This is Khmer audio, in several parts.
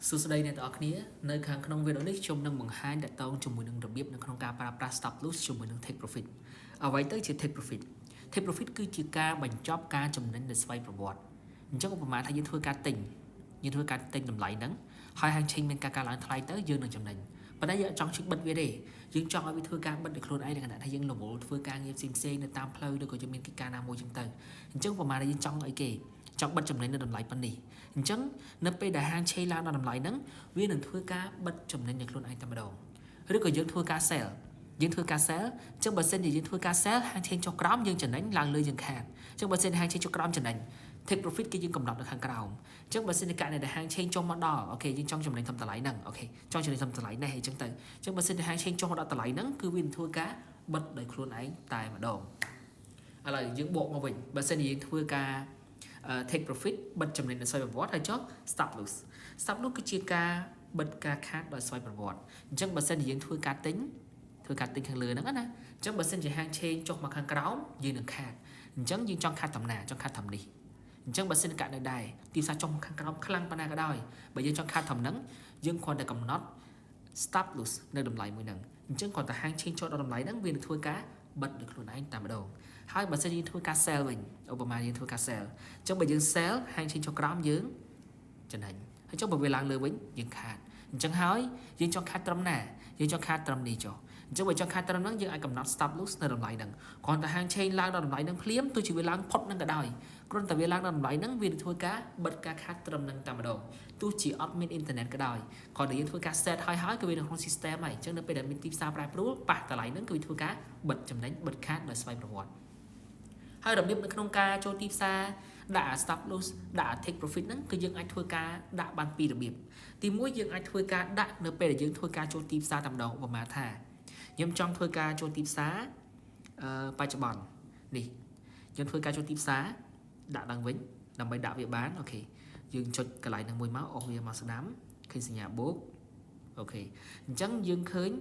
សួស្តីអ្នកទាំងអស់គ្នានៅខាងក្នុងវីដេអូនេះខ្ញុំនឹងបង្ហាញតកតងជាមួយនឹងរបៀបនៅក្នុងការប្រើប្រាស់ stop loss ជាមួយនឹង take profit អ្វីទៅជា take profit take profit គឺជាការបញ្ចប់ការចំណេញដោយស្វ័យប្រវត្តិអញ្ចឹងឧបមាថាយើងធ្វើការទិញតម្លៃហ្នឹងហើយហាងឆេងមានការកើនឡើងថ្លៃទៅយើងនឹងចំណេញប៉ុន្តែយើងអត់ចង់ជិះបិទវាទេយើងចង់ឲ្យវាធ្វើការបិទដោយខ្លួនឯងในខណៈថាយើងរវល់ធ្វើការងារផ្សេងៗនៅតាមផ្លូវឬក៏យើងមានកិច្ចការណាមួយចឹងទៅអញ្ចឹងឧបមាថាយើងចង់អីគេចង់បិទចំណេញនៅតម្លៃប៉ុណ្នេះអញ្ចឹងនៅពេលដែលហាងឆេងឡើងដល់តម្លៃហ្នឹងវានឹងធ្វើការបិទចំណេញនៅខ្លួនឯងតែម្ដងឬក៏យើងធ្វើការ sell អញ្ចឹងបើសិនជាយើងធ្វើការ sell ហាងឆេងចុះក្រោមយើងចំណេញឡើងលើយើងខាតអញ្ចឹងបើសិនហាងឆេងចុះក្រោមចំណេញ take profit គឺយើងកំណត់នៅខាងក្រោមអញ្ចឹងបើសិនជាករណីដែលហាងឆេងចុះមកដល់អូខេយើងចង់ចំណេញតាមតម្លៃហ្នឹងអូខេចង់ចំណេញតាមតម្លៃនេះអញ្ចឹងទៅអញ្ចឹងបើសិនជាហាងឆេងចុះមកដល់តម្លៃហ្នឹងគឺវានឹងធ្វើការបិទដោយខ្លួនឯងតែម្ដងឥឡូវយើងបកមកវិញបើសិនជាយើងធ្វើការ take profit បិទចំណេញដោយស្វ័យប្រវត្តិហើយចុះ stop loss គឺជាការបិទការខាតដោយស្វ័យប្រវត្តិអញ្ចឹងបើសិនជាយើងធ្វើការទិញខាងលើហ្នឹងណាអញ្ចឹងបើសិនជាហាងឆេងចុះមកខាងក្រោមយើងនឹងខាតអញ្ចឹងយើងចង់ខាតតំណាចង់ខាតតំនេះអញ្ចឹងបើសិនករណីដែរទីផ្សារចុះមកខាងក្រោមខ្លាំងប៉ុណ្ណាក៏ដោយបើយើងចង់ខាតតំហ្នឹងយើងគ្រាន់តែកំណត់ stop loss នៅតម្លៃមួយហ្នឹងអញ្ចឹងគ្រាន់តែហាងឆេងចុះដល់តម្លៃហ្នឹងវានឹងធ្វើការបិទដោយខ្លួនឯងតែម្ដងហើយបើសិនយើងធ្វើការ sell វិញឧបមាយើងធ្វើការ sell អញ្ចឹងបើយើង sell ហាងឆេងចុះក្រោមយើងចំណេញហើយចុះបើវាឡើងលើវិញយើងខាតអញ្ចឹងហើយយើងចង់ខាតត្រឹមណាយើងចង់ខាតត្រឹមនេះចុះអញ្ចឹងបើចង់ខាតត្រឹមហ្នឹងយើងអាចកំណត់ stop loss នៅតម្លៃហ្នឹងគ្រាន់តែហាងឆេងឡើងដល់តម្លៃហ្នឹងភ្លាមទោះជាវាឡើងផុតហ្នឹងក៏ដោយគ្រាន់តែវាឡើងដល់តម្លៃហ្នឹងវានឹងធ្វើការបិទការខាតត្រឹមហ្នឹងតែម្ដងទោះជាអត់មានអ៊ីនធឺណិតក៏ដោយគ្រាន់តែយើងធ្វើការ set ហើយគឺវានៅក្នុង system ហើយអញ្ចឹងនៅពេលដែលមានទីផ្សារប្រែប្រួលប៉ះតម្លៃហ្នឹងគឺវាធ្វើការបិទចំណេញបិទខាតដោយស្វ័យប្រវត្តិហើយរបៀបនៅក្នុងការចូលទីផ្សារដាក់ stop loss ដាក់ take profit ហ្នឹងគឺយើងអាចធ្វើការដាក់បានពីររបៀបទីមួយយើងអាចធ្វើការដាក់នៅពេលដែលយើងធ្វើការចូលទីផ្សារតែម្ដងឧបមាថាខ្ញុំចង់ធ្វើការចូលទីផ្សារបច្ចុប្បន្ននេះយើងធ្វើការចូលទីផ្សារដាក់ឡើងវិញដើម្បីដាក់វាបានអូខេយើងចុចកន្លែងហ្នឹងមួយមកអស់វាមកស្ដាំឃើញសញ្ញាបូកអូខេអញ្ចឹងយើងឃើញ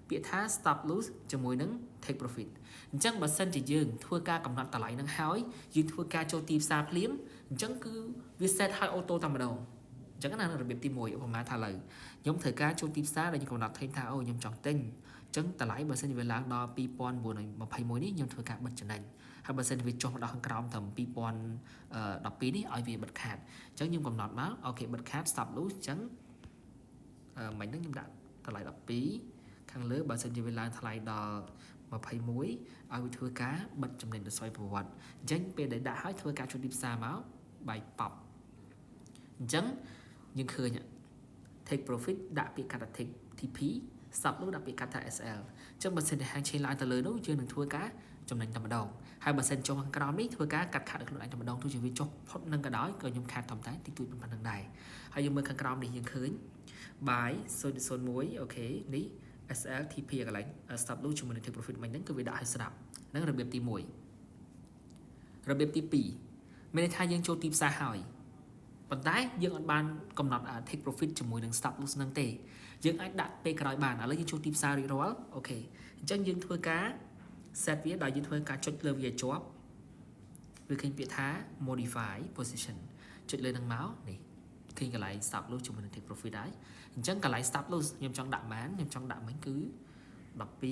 ពាក្យថា stop loss ជាមួយនឹង take profit អញ្ចឹងបើសិនជាយើងធ្វើការកំណត់តម្លៃហ្នឹងហើយយើងធ្វើការចូលទីផ្សារភ្លាមអញ្ចឹងគឺវា set ឲ្យអូតូតែម្ដងអញ្ចឹងណារបៀបទី1ឧបមាថាឡើយខ្ញុំត្រូវការចូលទីផ្សារដែលខ្ញុំកំណត់ថាអូខ្ញុំចង់ទិញអញ្ចឹងតម្លៃបើសិនជាវាឡើងដល់2921នេះខ្ញុំធ្វើការបិទចំណេញហើយបើសិនជាវាចុះមកដល់ខាងក្រោមត្រឹម2012នេះឲ្យវាបិទខាតអញ្ចឹងខ្ញុំកំណត់មកអូខេបិទខាត stop loss អញ្ចឹងមិញហ្នឹងខ្ញុំដាក់តម្លៃ12ខាងលើបើសិនជាវាឡើងថ្លៃដល់21ឲ្យវាធ្វើការបិទចំណេញដោយស្វ័យប្រវត្តិអញ្ចឹងពេលដែលដាក់ឲ្យធ្វើការចូលទីផ្សារមកបាយប៉ប់អញ្ចឹងយើងឃើញ take profit ដាក់ពាក្យកាត់ថា take TP stop loss ដាក់ពាក្យកាត់ថា SL អញ្ចឹងបើសិនជាហាងឆេងឡើងទៅលើនោះយើងនឹងធ្វើការចំណេញតែម្ដងហើយបើសិនចុះខាងក្រោមនេះធ្វើការកាត់ខាតដល់ខ្លួនឯងតែម្ដងទោះជាវាចុះផុតនឹងក៏ដោយក៏ខ្ញុំខាតធំតែតិចតួចប៉ុណ្្នឹងដែរហើយយើងមើលខាងក្រោមនេះយើងឃើញ buy 0.01អូខេនេះ SL TP កន្លែង stop loss ជាមួយនឹង take profit មិញហ្នឹងគឺវាដាក់ឲ្យស្ដាប់ហ្នឹងរបៀបទី1របៀបទី2មានន័យថាយើងចូលទីផ្សារហើយប៉ុន្តែយើងអត់បានកំណត់ take profit ជាមួយនឹង stop loss ហ្នឹងទេយើងអាចដាក់ពេលក្រោយបានឥឡូវយើងចូលទីផ្សាររួចរាល់អូខេអញ្ចឹងយើងធ្វើការ set វាដោយយើងធ្វើការចុចលើវាជាប់វាឃើញពាក្យថា modify position ចុចលើនឹងមកនេះឃើញកន្លែង stop loss ជាមួយនឹង take profit ហើយអញ្ចឹងកន្លែង stop loss ខ្ញុំចង់ដាក់បានខ្ញុំចង់ដាក់មិញគឺ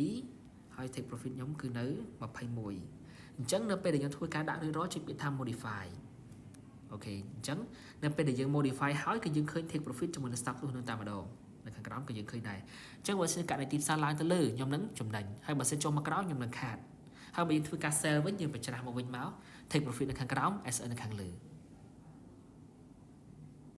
12ហើយ take profit ខ្ញុំគឺនៅ21អញ្ចឹងនៅពេលដែលយើងធ្វើការដាក់រួចរាល់ចុចពាក្យថា modify អូខេអញ្ចឹងនៅពេលដែលយើង modify ហើយគឺយើងឃើញ take profit ជាមួយនឹង stop loss នឹងតែម្ដងនៅខាងក្រោមក៏យើងឃើញដែរអញ្ចឹងបើសិនករណីទីផ្សារឡើងទៅលើខ្ញុំនឹងចំណេញហើយបើសិនចុះមកក្រោមខ្ញុំនឹងខាតហើយបើយើងធ្វើការ sell វិញយើងបញ្ច្រាស់មកវិញមក take profit នៅខាងក្រោម SL នៅខាងលើ